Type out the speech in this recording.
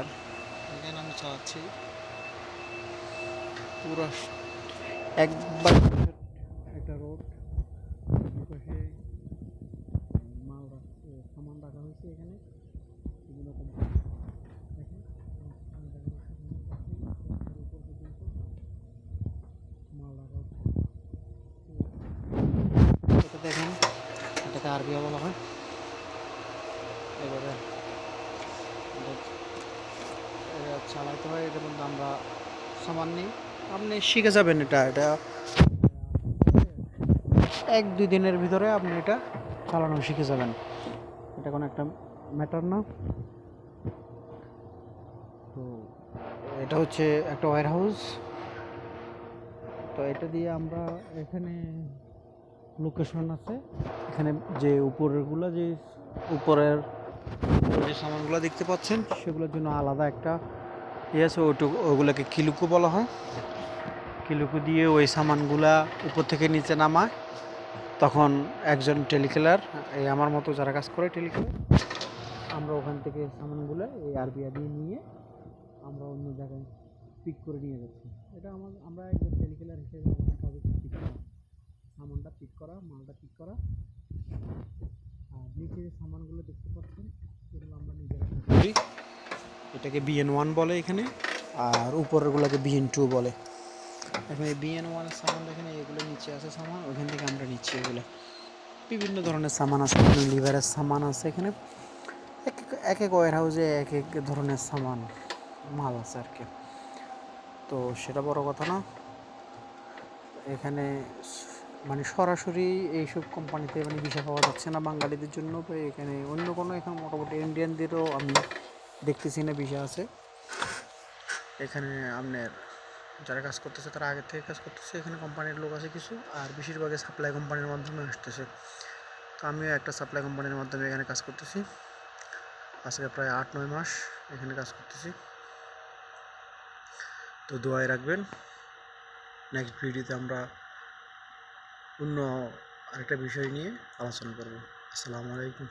Trailer, এখানে আমি চালাচ্ছি পুরো একবার একটা রোড, দুপাশে মাল সামান রাখা হয়েছে। এখানে বিভিন্ন কোম্পানি দেখেন মাল রাখা হচ্ছে। এটা দেখেন, এটাকে আরবিয়া বলা হয়। এবারে এটা চালাইতে হয়, এটার মধ্যে আমরা সামান নিই। আপনি শিখে যাবেন, এটা 1-2 দিনের ভিতরে আপনি এটা চালানো শিখে যাবেন। এটা কোনো একটা ম্যাটার না। তো এটা হচ্ছে একটা ওয়্যার হাউস। তো এটা দিয়ে আমরা এখানে লোকেশন আছে, এখানে যে উপরের যে সামানগুলো দেখতে পাচ্ছেন সেগুলোর জন্য আলাদা একটা ইয়ে আছে, ওগুলোকে কিলুকু বলা হয়। কিলুকু দিয়ে ওই সামানগুলা উপর থেকে নিচে নামায়, তখন একজন টেলিকেলার, এই আমার মতো যারা কাজ করে টেলিকেলার, আমরা ওখান থেকে সামানগুলো এই আরবিয়া দিয়ে নিয়ে আমরা অন্য জায়গায় পিক করে নিয়ে যাচ্ছি। এটা আমরা একজন টেলিকেলার হিসেবে আমাদের কাজ হচ্ছে পিক করা, সামানটা পিক করা, মালটা পিক করা। আর নিচে যে সামানগুলো দেখতে পাচ্ছেন সেগুলো আমরা নিজেরা করি। এটাকে BN1 বলে এখানে, আর উপরেরগুলোকে BN2 বলে। এখানে BN1 এর সামান দেখেন, এগুলো নিচে আছে সামান, ওইখান থেকে আমরা নিচ্ছি। এগুলো বিভিন্ন ধরনের সামান আছে, এখানে লিভারের সামান আছে। এখানে এক এক ওয়্যার হাউসে এক এক ধরনের সামান মাল আছে আর কি। তো সেটা বড় কথা না। এখানে মানে সরাসরি এইসব কোম্পানিতে মানে ভিসা পাওয়া যাচ্ছে না বাঙালিদের জন্য। এখানে অন্য কোনো, এখানে মোটামুটি ইন্ডিয়ানদেরও আমি দেখতেছি না ভিসা আছে এখানে। আপনার যারা কাজ করতেছে তারা আগের থেকে কাজ করতেছে, এখানে কোম্পানির লোক আছে কিছু, আর বেশিরভাগই সাপ্লাই কোম্পানির মাধ্যমে আসতেছে। তো আমিও একটা সাপ্লাই কোম্পানির মাধ্যমে এখানে কাজ করতেছি, আজকে প্রায় 8-9 মাস এখানে কাজ করতেছি। তো দোয়ায় রাখবেন। নেক্সট ভিডিওতে আমরা অন্য আরেকটা বিষয় নিয়ে আলোচনা করব। আসসালামু আলাইকুম।